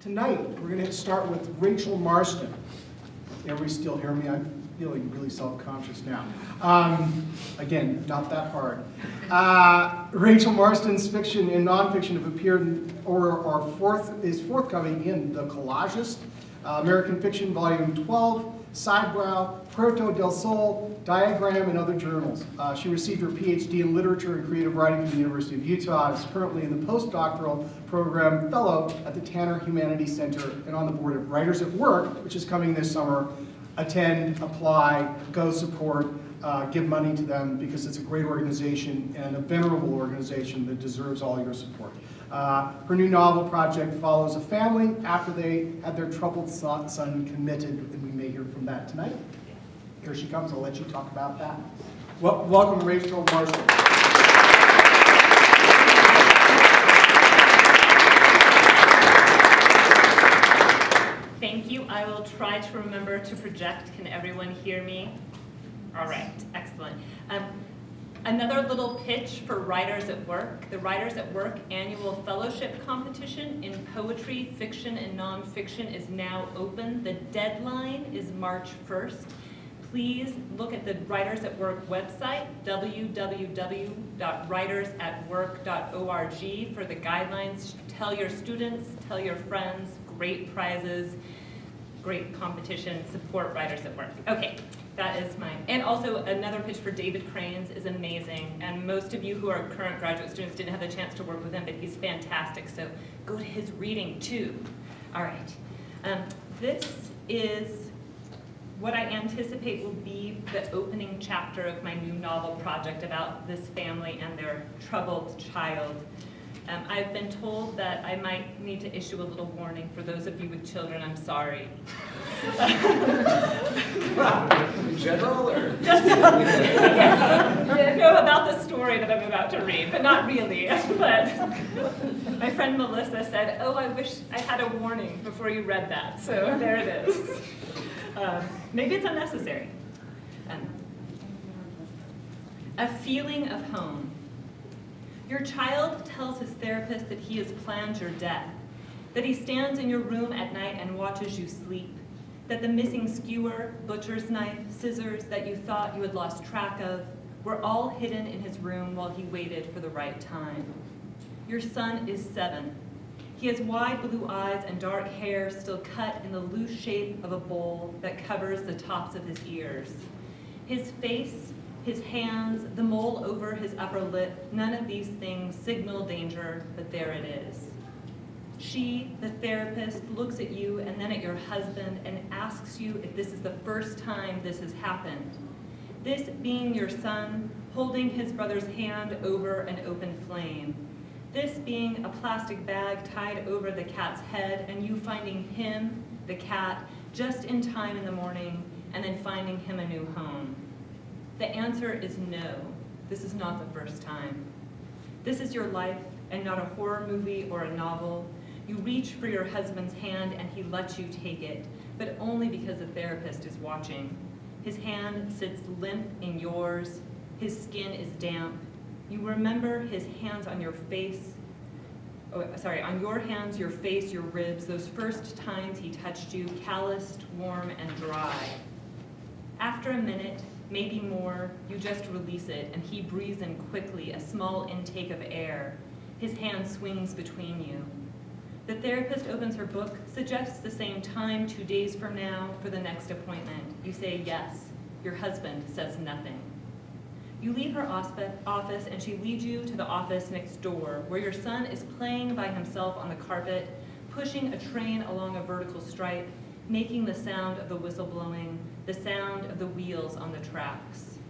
Tonight, we're going to start with Rachel Marston. Everybody still hear me? I'm feeling really self-conscious now. Again, not that hard. Rachel Marston's fiction and nonfiction have appeared is forthcoming in the Collagist, American Fiction Volume 12, Sidebrow, Puerto del Sol, Diagram, and other journals. She received her Ph.D. in Literature and Creative Writing from the University of Utah. Is currently in the Postdoctoral Program Fellow at the Tanner Humanities Center and on the board of Writers at Work, which is coming this summer. Attend, apply, go support, give money to them because it's a great organization and a venerable organization that deserves all your support. Her new novel project follows a family after they had their troubled son committed, and we may hear from that tonight. Here she comes. I'll let you talk about that. Welcome, Rachel Marston. Thank you. I will try to remember to project. Can everyone hear me? All right, excellent. Another little pitch for Writers at Work. The Writers at Work annual fellowship competition in poetry, fiction, and nonfiction is now open. The deadline is March 1st. Please look at the Writers at Work website, www.writersatwork.org, for the guidelines. Tell your students, tell your friends, great prizes, great competition, support Writers at Work. Okay, that is mine. And also another pitch for David Cranes is amazing. And most of you who are current graduate students didn't have the chance to work with him, but he's fantastic. So go to his reading too. All right. This is what I anticipate will be the opening chapter of my new novel project about this family and their troubled child. I've been told that I might need to issue a little warning for those of you with children. I'm sorry. In general, or? Just know about the story that I'm about to read, but not really. But my friend Melissa said, "Oh, I wish I had a warning before you read that." So there it is. Maybe it's unnecessary. A feeling of home. Your child tells his therapist that he has planned your death, that he stands in your room at night and watches you sleep, that the missing skewer, butcher's knife, scissors that you thought you had lost track of were all hidden in his room while he waited for the right time. Your son is 7. He has wide blue eyes and dark hair still cut in the loose shape of a bowl that covers the tops of his ears. His face, his hands, the mole over his upper lip, none of these things signal danger, but there it is. She, the therapist, looks at you and then at your husband and asks you if this is the first time this has happened. This being your son holding his brother's hand over an open flame. This being a plastic bag tied over the cat's head and you finding him, the cat, just in time in the morning and then finding him a new home. The answer is no. This is not the first time. This is your life and not a horror movie or a novel. You reach for your husband's hand and he lets you take it, but only because the therapist is watching. His hand sits limp in yours. His skin is damp. You remember his hands on your face, on your hands, your face, your ribs, those first times he touched you, calloused, warm, and dry. After a minute, maybe more, you just release it, and he breathes in quickly, a small intake of air. His hand swings between you. The therapist opens her book, suggests the same time 2 days from now for the next appointment. You say yes. Your husband says nothing. You leave her office, and she leads you to the office next door, where your son is playing by himself on the carpet, pushing a train along a vertical stripe, making the sound of the whistle blowing, the sound of the wheels on the tracks.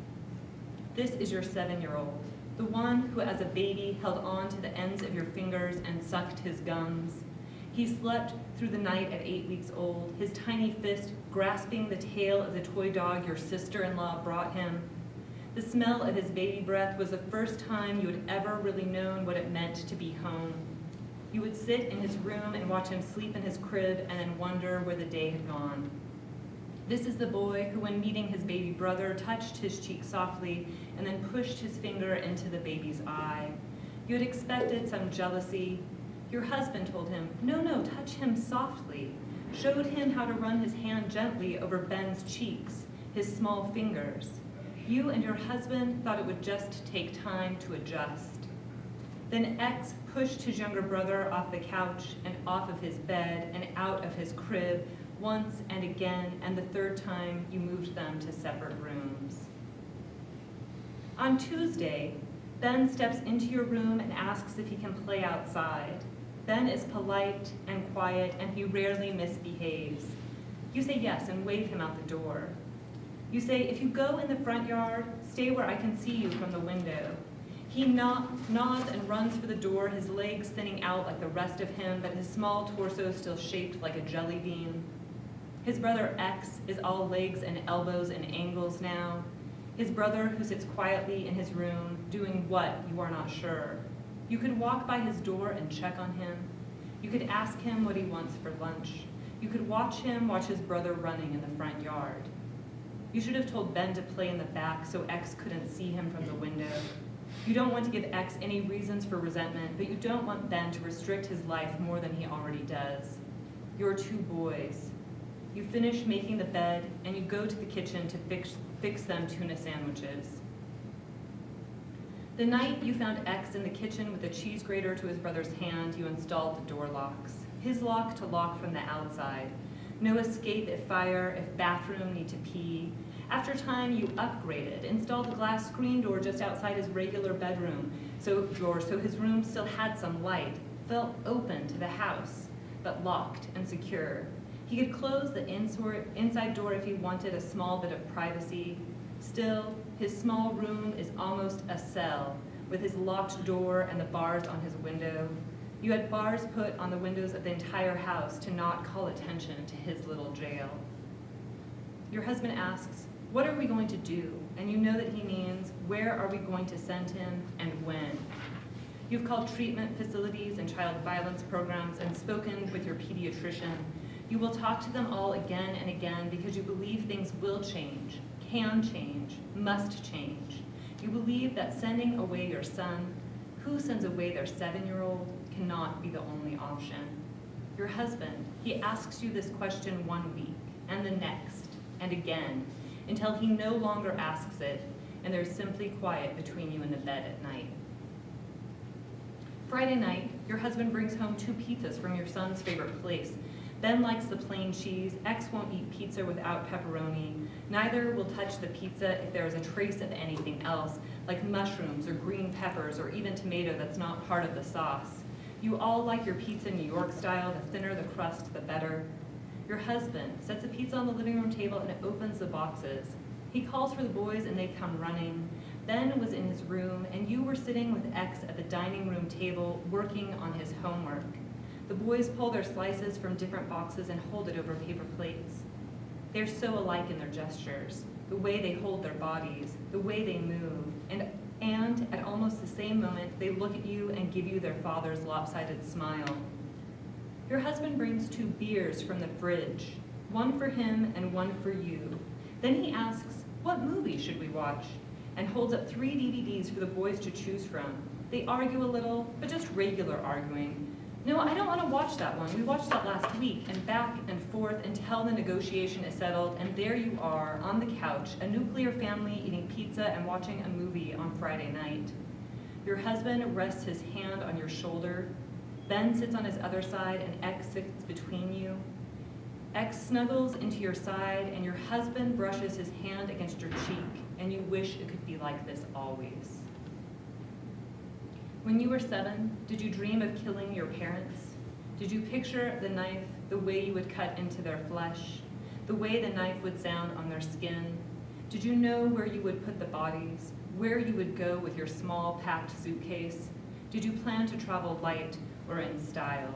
This is your 7-year-old, the one who as a baby held on to the ends of your fingers and sucked his gums. He slept through the night at 8 weeks old, his tiny fist grasping the tail of the toy dog your sister-in-law brought him. The smell of his baby breath was the first time you had ever really known what it meant to be home. You would sit in his room and watch him sleep in his crib and then wonder where the day had gone. This is the boy who, when meeting his baby brother, touched his cheek softly and then pushed his finger into the baby's eye. You had expected some jealousy, Your husband told him, no, touch him softly, showed him how to run his hand gently over Ben's cheeks, his small fingers. You and your husband thought it would just take time to adjust. Then X pushed his younger brother off the couch and off of his bed and out of his crib once and again, and the third time you moved them to separate rooms. On Tuesday, Ben steps into your room and asks if he can play outside. Ben is polite and quiet, and he rarely misbehaves. You say yes and wave him out the door. You say, if you go in the front yard, stay where I can see you from the window. He nods and runs for the door, his legs thinning out like the rest of him, but his small torso still shaped like a jelly bean. His brother X is all legs and elbows and angles now. His brother who sits quietly in his room, doing what, you are not sure. You could walk by his door and check on him. You could ask him what he wants for lunch. You could watch him watch his brother running in the front yard. You should have told Ben to play in the back so X couldn't see him from the window. You don't want to give X any reasons for resentment, but you don't want Ben to restrict his life more than he already does. You're two boys. You finish making the bed, and you go to the kitchen to fix them tuna sandwiches. The night you found X in the kitchen with a cheese grater to his brother's hand, you installed the door locks. His lock to lock from the outside. No escape if fire, if bathroom need to pee. After time, you upgraded, installed a glass screen door just outside his regular bedroom so his room still had some light, felt open to the house, but locked and secure. He could close the inside door if he wanted a small bit of privacy. Still, his small room is almost a cell, with his locked door and the bars on his window. You had bars put on the windows of the entire house to not call attention to his little jail. Your husband asks, what are we going to do? And you know that he means, where are we going to send him and when? You've called treatment facilities and child violence programs and spoken with your pediatrician. You will talk to them all again and again because you believe things will change, can change, must change. You believe that sending away your son, who sends away their 7-year-old, cannot be the only option. Your husband, he asks you this question 1 week, and the next, and again, until he no longer asks it, and there's simply quiet between you and the bed at night. Friday night, your husband brings home 2 pizzas from your son's favorite place. Ben likes the plain cheese. X won't eat pizza without pepperoni. Neither will touch the pizza if there is a trace of anything else, like mushrooms or green peppers or even tomato that's not part of the sauce. You all like your pizza New York style. The thinner the crust, the better. Your husband sets the pizza on the living room table and opens the boxes. He calls for the boys and they come running. Ben was in his room and you were sitting with X at the dining room table working on his homework. The boys pull their slices from different boxes and hold it over paper plates. They're so alike in their gestures, the way they hold their bodies, the way they move, and at almost the same moment, they look at you and give you their father's lopsided smile. Your husband brings 2 beers from the fridge, one for him and one for you. Then he asks, what movie should we watch? And holds up 3 DVDs for the boys to choose from. They argue a little, but just regular arguing. No, I don't want to watch that one. We watched that last week, and back and forth until the negotiation is settled, and there you are, on the couch, a nuclear family eating pizza and watching a movie on Friday night. Your husband rests his hand on your shoulder. Ben sits on his other side, and X sits between you. X snuggles into your side, and your husband brushes his hand against your cheek, and you wish it could be like this always. When you were 7, did you dream of killing your parents? Did you picture the knife, the way you would cut into their flesh, the way the knife would sound on their skin? Did you know where you would put the bodies, where you would go with your small packed suitcase? Did you plan to travel light or in style?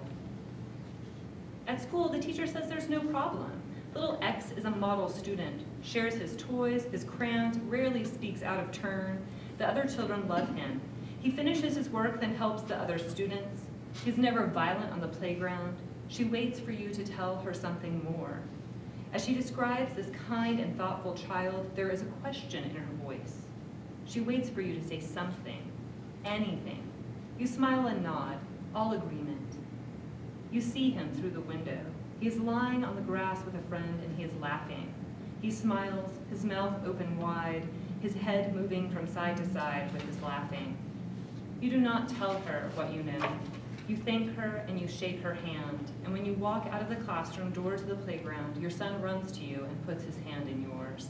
At school, the teacher says there's no problem. Little X is a model student, shares his toys, his crayons, rarely speaks out of turn. The other children love him. He finishes his work, then helps the other students. He's never violent on the playground. She waits for you to tell her something more. As she describes this kind and thoughtful child, there is a question in her voice. She waits for you to say something, anything. You smile and nod, all agreement. You see him through the window. He is lying on the grass with a friend and he is laughing. He smiles, his mouth open wide, his head moving from side to side with his laughing. You do not tell her what you know. You thank her and you shake her hand, and when you walk out of the classroom door to the playground, your son runs to you and puts his hand in yours.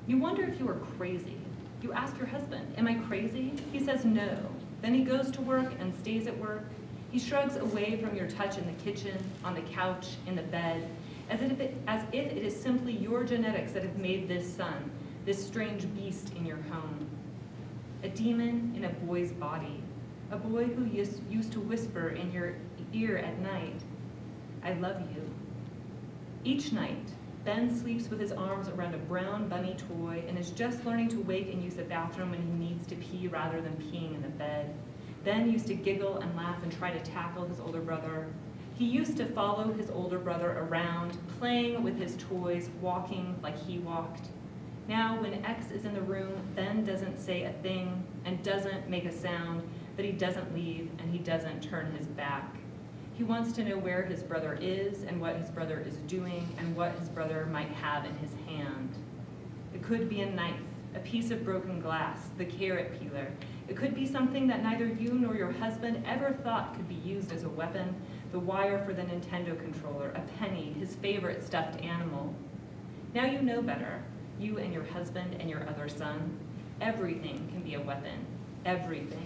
You wonder if you are crazy. You ask your husband, "Am I crazy?" He says no. Then he goes to work and stays at work. He shrugs away from your touch in the kitchen, on the couch, in the bed, as if it is simply your genetics that have made this son, this strange beast in your home. A demon in a boy's body, a boy who used to whisper in your ear at night, "I love you." Each night, Ben sleeps with his arms around a brown bunny toy and is just learning to wake and use the bathroom when he needs to pee rather than peeing in the bed. Ben used to giggle and laugh and try to tackle his older brother. He used to follow his older brother around, playing with his toys, walking like he walked. Now, when X is in the room, Ben doesn't say a thing and doesn't make a sound, but he doesn't leave and he doesn't turn his back. He wants to know where his brother is and what his brother is doing and what his brother might have in his hand. It could be a knife, a piece of broken glass, the carrot peeler. It could be something that neither you nor your husband ever thought could be used as a weapon, the wire for the Nintendo controller, a penny, his favorite stuffed animal. Now you know better, you and your husband and your other son. Everything can be a weapon, everything.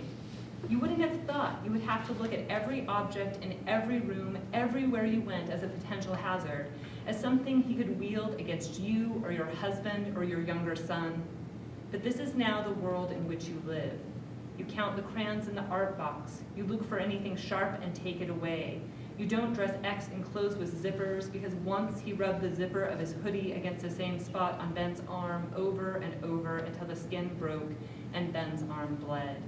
You wouldn't have thought you would have to look at every object in every room, everywhere you went as a potential hazard, as something he could wield against you or your husband or your younger son. But this is now the world in which you live. You count the crayons in the art box. You look for anything sharp and take it away. You don't dress X in clothes with zippers because once he rubbed the zipper of his hoodie against the same spot on Ben's arm over and over until the skin broke and Ben's arm bled.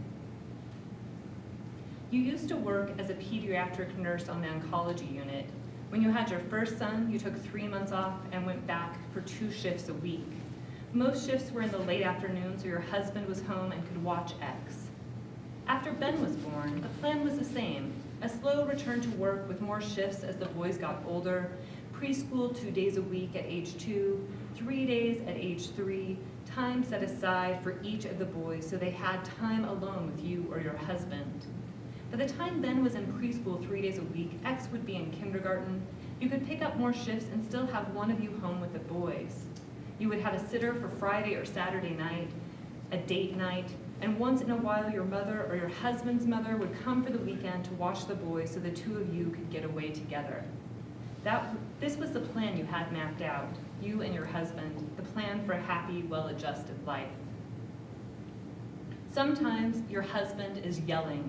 You used to work as a pediatric nurse on the oncology unit. When you had your first son, you took 3 months off and went back for 2 shifts a week. Most shifts were in the late afternoon, so your husband was home and could watch X. After Ben was born, the plan was the same. A slow return to work with more shifts as the boys got older, preschool 2 days a week at age 2, 3 days at age 3, time set aside for each of the boys so they had time alone with you or your husband. By the time Ben was in preschool 3 days a week, X would be in kindergarten. You could pick up more shifts and still have one of you home with the boys. You would have a sitter for Friday or Saturday night, a date night, and once in a while your mother or your husband's mother would come for the weekend to watch the boys so the 2 of you could get away together. This was the plan you had mapped out, you and your husband, the plan for a happy, well-adjusted life. Sometimes your husband is yelling.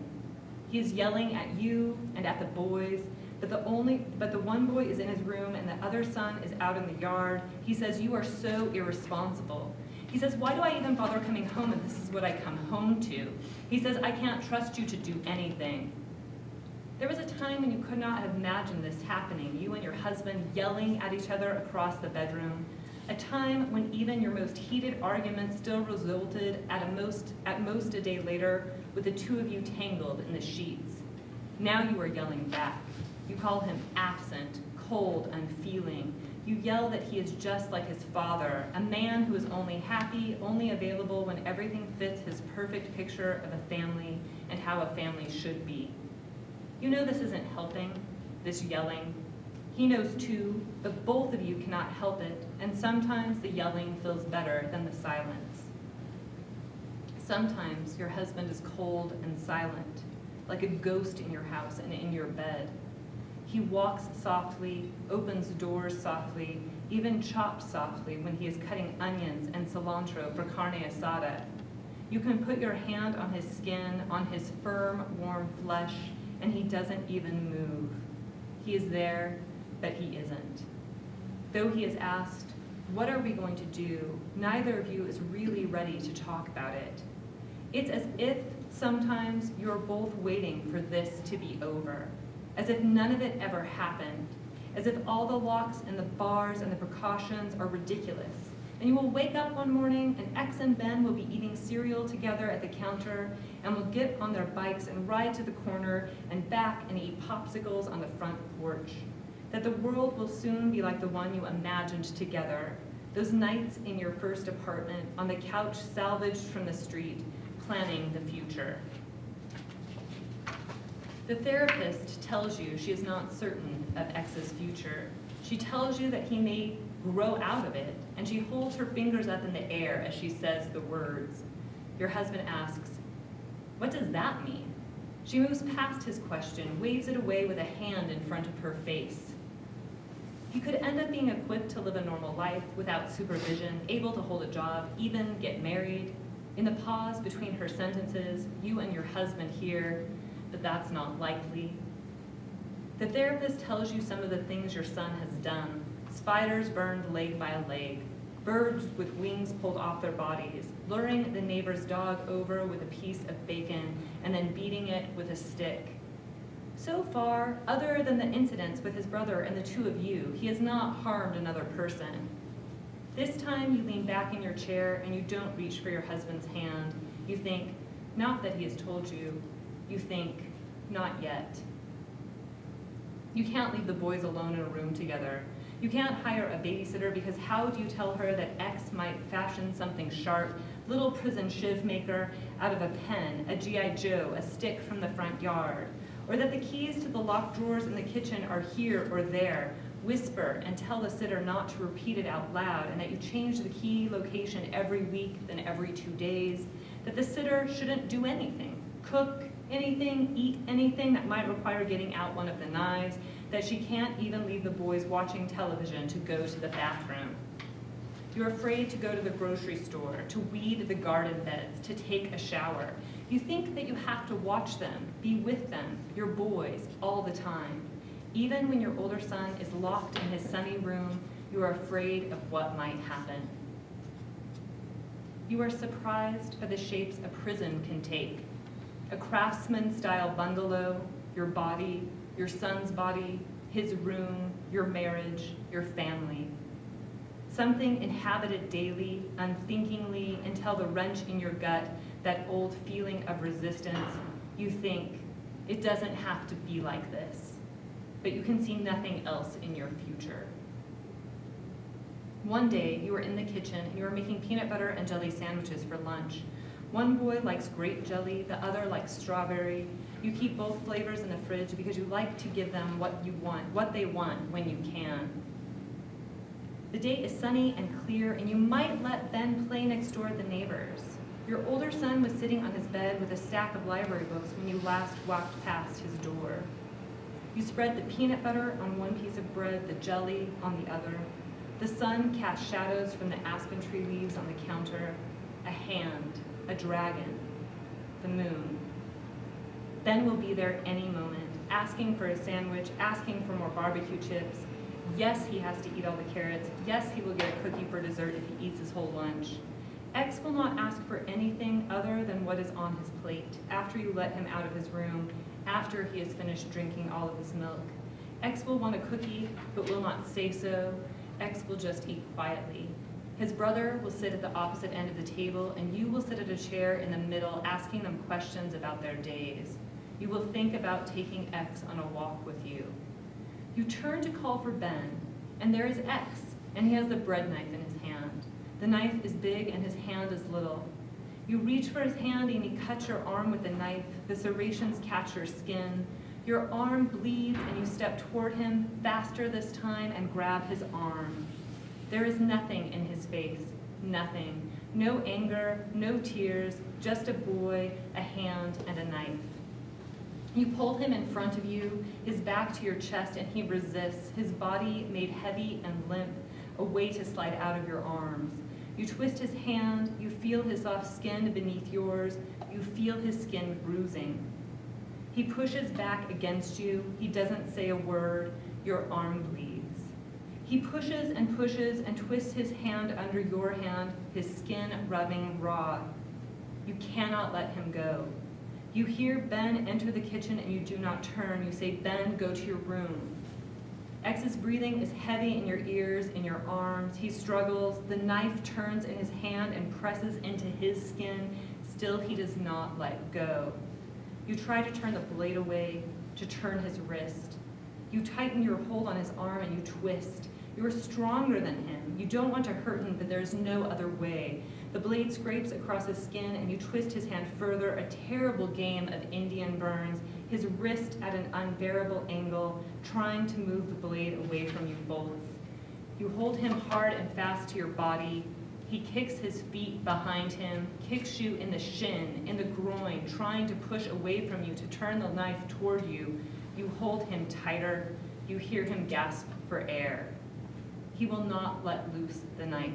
He is yelling at you and at the boys, but the one boy is in his room and the other son is out in the yard. He says, "You are so irresponsible." He says, "Why do I even bother coming home if this is what I come home to?" He says, "I can't trust you to do anything." There was a time when you could not have imagined this happening, you and your husband yelling at each other across the bedroom, a time when even your most heated arguments still resulted at most a day later with the 2 of you tangled in the sheets. Now you are yelling back. You call him absent, cold, unfeeling. You yell that he is just like his father, a man who is only happy, only available when everything fits his perfect picture of a family and how a family should be. You know this isn't helping, this yelling. He knows too, but both of you cannot help it, and sometimes the yelling feels better than the silence. Sometimes your husband is cold and silent, like a ghost in your house and in your bed. He walks softly, opens doors softly, even chops softly when he is cutting onions and cilantro for carne asada. You can put your hand on his skin, on his firm, warm flesh, and he doesn't even move. He is there, but he isn't. Though he is asked, "What are we going to do?" neither of you is really ready to talk about it. It's as if sometimes you're both waiting for this to be over, as if none of it ever happened, as if all the locks and the bars and the precautions are ridiculous, And you will wake up one morning and X and Ben will be eating cereal together at the counter and will get on their bikes and ride to the corner and back and eat popsicles on the front porch. That the world will soon be like the one you imagined together, those nights in your first apartment, on the couch salvaged from the street, planning the future. The therapist tells you she is not certain of X's future. She tells you that he may grow out of it, and she holds her fingers up in the air as she says the words. Your husband asks, "What does that mean?" She moves past his question, waves it away with a hand in front of her face. You could end up being equipped to live a normal life without supervision, able to hold a job, even get married. In the pause between her sentences, you and your husband hear, but that's not likely. The therapist tells you some of the things your son has done. Spiders burned leg by leg, birds with wings pulled off their bodies, luring the neighbor's dog over with a piece of bacon and then beating it with a stick. So far, other than the incidents with his brother and the two of you, he has not harmed another person. This time you lean back in your chair and you don't reach for your husband's hand. You think, not that he has told you. You think, not yet. You can't leave the boys alone in a room together. You can't hire a babysitter because how do you tell her that X might fashion something sharp, little prison shiv maker out of a pen, a G.I. Joe, a stick from the front yard? Or that the keys to the locked drawers in the kitchen are here or there? Whisper and tell the sitter not to repeat it out loud, and that you change the key location every week, then every 2 days. That the sitter shouldn't do anything, cook anything, eat anything that might require getting out one of the knives, that she can't even leave the boys watching television to go to the bathroom. You're afraid to go to the grocery store, to weed the garden beds, to take a shower. You think that you have to watch them, be with them, your boys, all the time. Even when your older son is locked in his sunny room, you are afraid of what might happen. You are surprised by the shapes a prison can take. A craftsman-style bungalow, your body, your son's body, his room, your marriage, your family. Something inhabited daily, unthinkingly, until the wrench in your gut, that old feeling of resistance, you think, it doesn't have to be like this. But you can see nothing else in your future. One day, you are in the kitchen and you are making peanut butter and jelly sandwiches for lunch. One boy likes grape jelly, the other likes strawberry. You keep both flavors in the fridge because you like to give them what they want when you can. The day is sunny and clear, and you might let Ben play next door at the neighbors. Your older son was sitting on his bed with a stack of library books when you last walked past his door. You spread the peanut butter on one piece of bread, the jelly on the other. The sun cast shadows from the aspen tree leaves on the counter. A hand, a dragon, the moon. Ben will be there any moment, asking for a sandwich, asking for more barbecue chips. Yes, he has to eat all the carrots. Yes, he will get a cookie for dessert if he eats his whole lunch. X will not ask for anything other than what is on his plate after you let him out of his room, after he has finished drinking all of his milk. X will want a cookie, but will not say so. X will just eat quietly. His brother will sit at the opposite end of the table, and you will sit at a chair in the middle, asking them questions about their days. You will think about taking X on a walk with you. You turn to call for Ben, and there is X, and he has the bread knife in his hand. The knife is big and his hand is little. You reach for his hand and he cuts your arm with the knife. The serrations catch your skin. Your arm bleeds and you step toward him, faster this time, and grab his arm. There is nothing in his face, nothing. No anger, no tears, just a boy, a hand, and a knife. You pull him in front of you, his back to your chest, and he resists, his body made heavy and limp, a way to slide out of your arms. You twist his hand, you feel his soft skin beneath yours, you feel his skin bruising. He pushes back against you, he doesn't say a word, your arm bleeds. He pushes and twists his hand under your hand, his skin rubbing raw. You cannot let him go. You hear Ben enter the kitchen and you do not turn. You say, Ben, go to your room. X's breathing is heavy in your ears, in your arms. He struggles. The knife turns in his hand and presses into his skin. Still, he does not let go. You try to turn the blade away, to turn his wrist. You tighten your hold on his arm and you twist. You are stronger than him. You don't want to hurt him, but there is no other way. The blade scrapes across his skin and you twist his hand further, a terrible game of Indian burns, his wrist at an unbearable angle, trying to move the blade away from you both. You hold him hard and fast to your body. He kicks his feet behind him, kicks you in the shin, in the groin, trying to push away from you to turn the knife toward you. You hold him tighter. You hear him gasp for air. He will not let loose the knife.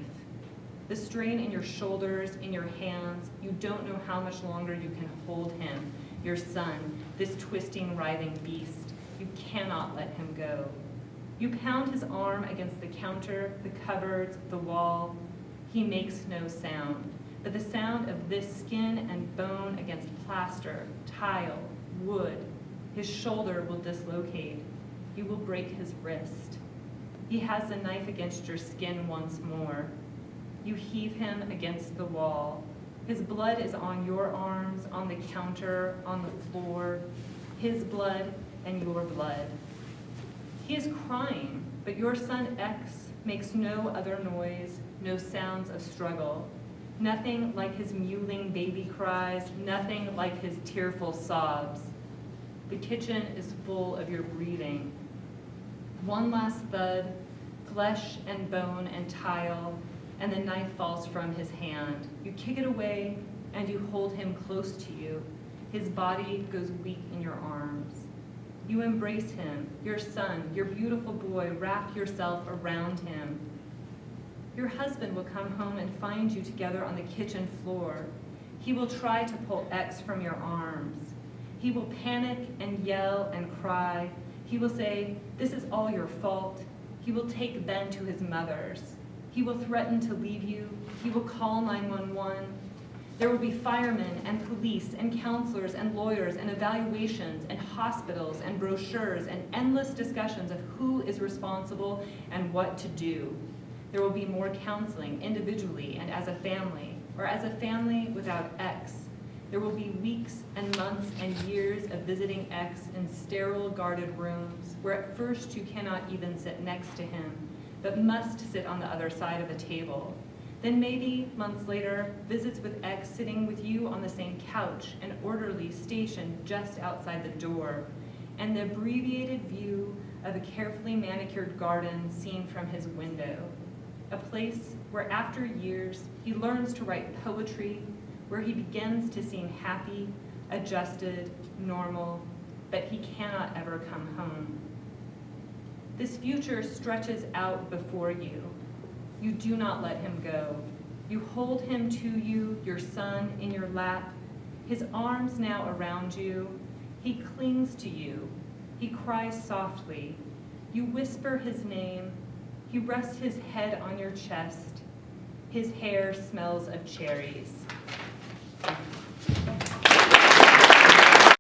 The strain in your shoulders, in your hands, you don't know how much longer you can hold him, your son, this twisting, writhing beast. You cannot let him go. You pound his arm against the counter, the cupboards, the wall. He makes no sound, but the sound of this skin and bone against plaster, tile, wood. His shoulder will dislocate. You will break his wrist. He has the knife against your skin once more. You heave him against the wall. His blood is on your arms, on the counter, on the floor. His blood and your blood. He is crying, but your son X makes no other noise, no sounds of struggle. Nothing like his mewling baby cries, nothing like his tearful sobs. The kitchen is full of your breathing. One last thud, flesh and bone and tile, and the knife falls from his hand. You kick it away, and you hold him close to you. His body goes weak in your arms. You embrace him, your son, your beautiful boy, wrap yourself around him. Your husband will come home and find you together on the kitchen floor. He will try to pull X from your arms. He will panic and yell and cry. He will say, "This is all your fault." He will take Ben to his mother's. He will threaten to leave you. He will call 911. There will be firemen and police and counselors and lawyers and evaluations and hospitals and brochures and endless discussions of who is responsible and what to do. There will be more counseling individually and as a family, or as a family without X. There will be weeks and months and years of visiting X in sterile, guarded rooms, where at first you cannot even sit next to him, but must sit on the other side of a table. Then maybe, months later, visits with X sitting with you on the same couch, an orderly stationed just outside the door, and the abbreviated view of a carefully manicured garden seen from his window. A place where after years he learns to write poetry, where he begins to seem happy, adjusted, normal, but he cannot ever come home. This future stretches out before you. You do not let him go. You hold him to you, your son, in your lap, his arms now around you. He clings to you. He cries softly. You whisper his name. He rests his head on your chest. His hair smells of cherries.